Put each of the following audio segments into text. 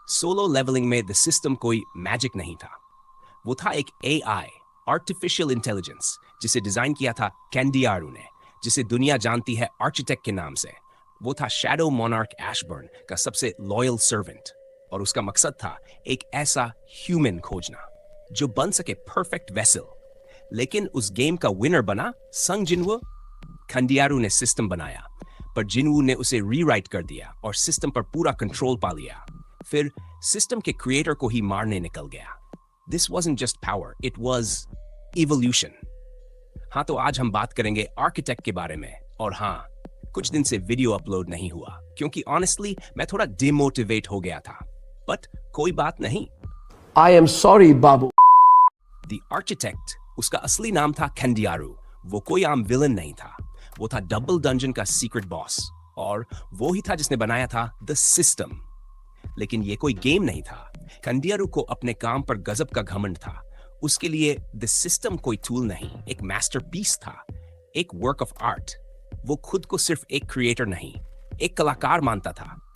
Solo levelling में the system कोई magic नहीं था। वो था एक एआई, आर्टिफिशियल इंटेलिजेंस, जिसे डिजाइन किया था कैंडियारू ने, जिसे दुनिया जानती है आर्किटेक्ट के नाम से। वो था शैडो मोनार्क एशबर्न का सबसे लॉयल सर्वेंट, और उसका मकसद था एक ऐसा ह्यूमन खोजना जो बन सके परफेक्ट वेसल। लेकिन उस गेम का विनर बना संग जिनवू। खंडियारू ने सिस्टम बनाया, पर जिनवू ने उसे रीराइट कर दिया और सिस्टम पर पूरा कंट्रोल पा लिया। फिर सिस्टम के क्रिएटर को ही मारने निकल गया। This wasn't just power, it was evolution. हाँ, तो आज हम बात करेंगे आर्किटेक्ट के बारे में। और हाँ, कुछ दिन से वीडियो अपलोड नहीं हुआ क्योंकि ऑनेस्टली मैं थोड़ा डिमोटिवेट हो गया था, बट कोई बात नहीं। I am sorry Babu. The architect, उसका असली नाम था खंडियारू। वो कोई आम विलन नहीं था, वो था डबल डंजन का सीक्रेट बॉस, और वो ही था जिसने बनाया था द सिस्टम। लेकिन ये कोई गेम नहीं था। खंडियारू को अपने काम पर गजब का घमंड था। उसके लिए द सिस्टम कोई टूल नहीं, एक मास्टरपीस था, एक वर्क ऑफ आर्ट। वो खुद को सिर्फ एक क्रिएटर नहीं, एक कलाकार मानता था।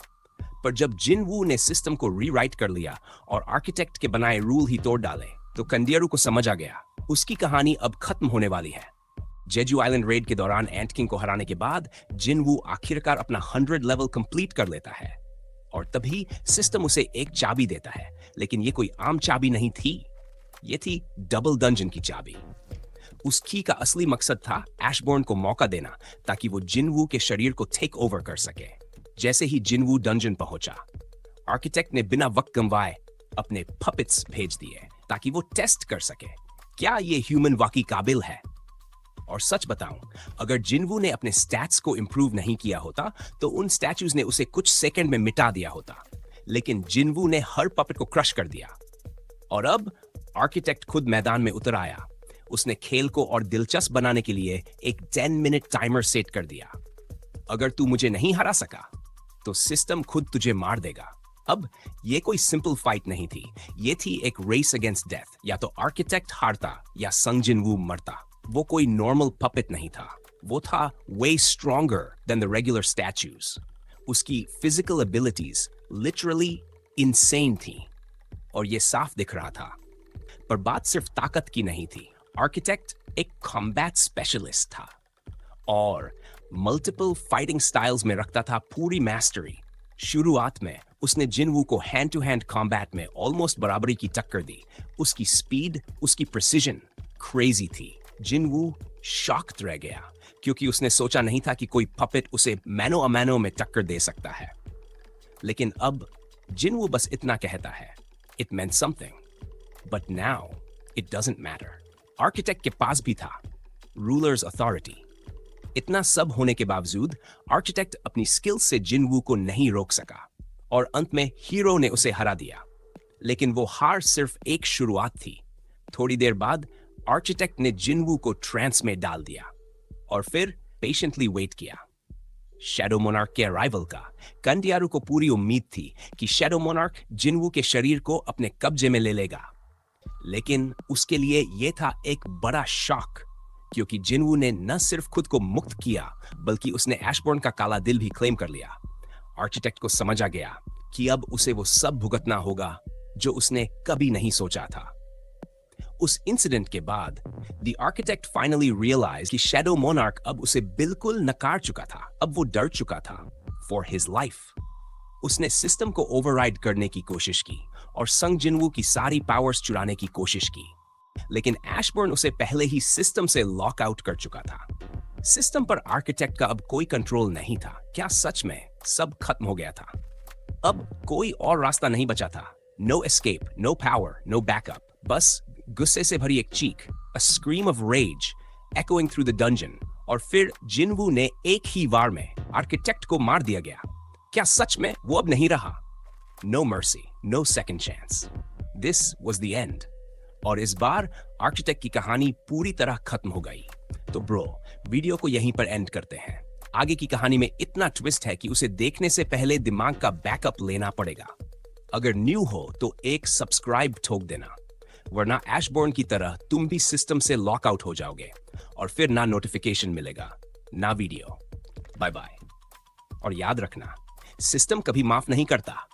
पर जब जिनवू ने सिस्टम को रीराइट कर लिया और आर्किटेक्ट के बनाए रूल ही तोड़ डाले, तो खंडियारू को समझ आ गया उसकी कहानी अब खत्म होने वाली है। जेजू आइलैंड रेड के दौरान एंट किंग को हराने के बाद जिनवू आखिरकार अपना 100 लेवल कंप्लीट कर लेता है, और तभी सिस्टम उसे एक चाबी देता है। लेकिन ये कोई आम चाबी नहीं थी, ये थी डबल डंजन की चाबी। उस की का असली मकसद था एशबॉर्न को मौका देना, ताकि वो जिनवू के शरीर को टेक ओवर कर सके। जैसे ही जिनवू डंजन पहुंचा, आर्किटेक्ट ने बिना वक्त गंवाए अपने पपेट्स भेज दिए ताकि वो टेस्ट कर सके क्या ये ह्यूमन वाकई काबिल है। और सच बताऊं, अगर जिनवू ने अपने स्टैट्स को इंप्रूव नहीं किया होता तो उन स्टैचूज ने उसे कुछ सेकंड में मिटा दिया होता। लेकिन जिनवू ने हर पपेट को क्रश कर दिया, और अब आर्किटेक्ट खुद मैदान में उतर आया। उसने खेल को और दिलचस्प बनाने के लिए एक 10 मिनट टाइमर सेट कर दिया। अगर तू मुझे नहीं हरा सका तो सिस्टम खुद तुझे मार देगा। अब ये कोई सिंपल फाइट नहीं थी, ये थी एक रेस अगेंस्ट डेथ। या तो आर्किटेक्ट हारता या संग जिनवू मरता। वो कोई नॉर्मल पपेट नहीं था, वो था way stronger than the regular statues. उसकी फिजिकल एबिलिटीज लिटरली इनसेन थी, और ये साफ दिख रहा था। पर बात सिर्फ ताकत की नहीं थी। आर्किटेक्ट एक कॉम्बैट स्पेशलिस्ट था और मल्टीपल फाइटिंग स्टाइल्स में रखता था पूरी मास्टरी। शुरुआत में उसने जिनवू को हैंड टू हैंड कॉम्बैट में ऑलमोस्ट बराबरी की टक्कर दी। उसकी स्पीड, उसकी प्रिसीजन क्रेजी थी। जिनवू शॉक्ड रह गया क्योंकि उसने सोचा नहीं था कि कोई पपेट उसे मैनो अ मैनो में टक्कर दे सकता है। लेकिन अब जिनवू बस इतना कहता है, it meant something, but now it doesn't matter. Architect के पास भी था रूलर्स अथॉरिटी। इतना सब होने के बावजूद आर्किटेक्ट अपनी स्किल से जिनवू को नहीं रोक सका, और अंत में हीरो ने उसे हरा दिया। लेकिन वो हार सिर्फ एक शुरुआत थी। थोड़ी देर बाद आर्किटेक्ट ने जिनवू को ट्रांस में डाल दिया और फिर पेशेंटली वेट किया शैडो मोनार्क के अराइवल का। खंडियारू को पूरी उम्मीद थी कि शैडो मोनार्क जिनवू के शरीर को अपने कब्जे में ले लेगा। लेकिन उसके लिए यह था एक बड़ा शॉक, क्योंकि जिनवू ने न सिर्फ खुद को मुक्त किया बल्कि उसने एशबॉर्न का काला दिल भी क्लेम कर लिया। आर्किटेक्ट को समझ आ गया कि अब उसे वो सब भुगतना होगा जो उसने कभी नहीं सोचा था। उस इंसिडेंट के बाद द आर्किटेक्ट फाइनली रियलाइज कि शैडो मोनार्क अब उसे बिल्कुल नकार चुका था। अब वो डर चुका था फॉर हिज लाइफ। उसने सिस्टम को ओवरराइड करने की कोशिश की और संग जिनवू की सारी पावर्स चुराने की कोशिश की। लेकिन एशबॉर्न उसे पहले ही सिस्टम से लॉक आउट कर चुका था। सिस्टम पर आर्किटेक्ट का अब कोई कंट्रोल नहीं था। क्या सच में सब खत्म हो गया था? अब कोई और रास्ता नहीं बचा था। No escape, no power, no backup. बस गुस्से से भरी एक चीख, a scream of rage echoing through the dungeon, और फिर जिनवू ने एक ही वार में आर्किटेक्ट को मार दिया गया। क्या सच में वो अब नहीं रहा? No mercy, no second chance. This was the end. और इस बार आर्किटेक्ट की कहानी पूरी तरह खत्म हो गई। तो ब्रो, वीडियो को यहीं पर एंड करते हैं। आगे की कहानी में इतना ट्विस्ट है कि उसे देखने से पहले दिमाग का बैकअप लेना पड़ेगा। अगर न्यू हो तो एक सब्सक्राइब ठोक देना, वरना एशबॉर्न की तरह तुम भी सिस्टम से लॉकआउट हो जाओगे और फिर ना नोटिफिकेशन मिलेगा ना वीडियो। Bye bye. और याद रखना, सिस्टम कभी माफ नहीं करता।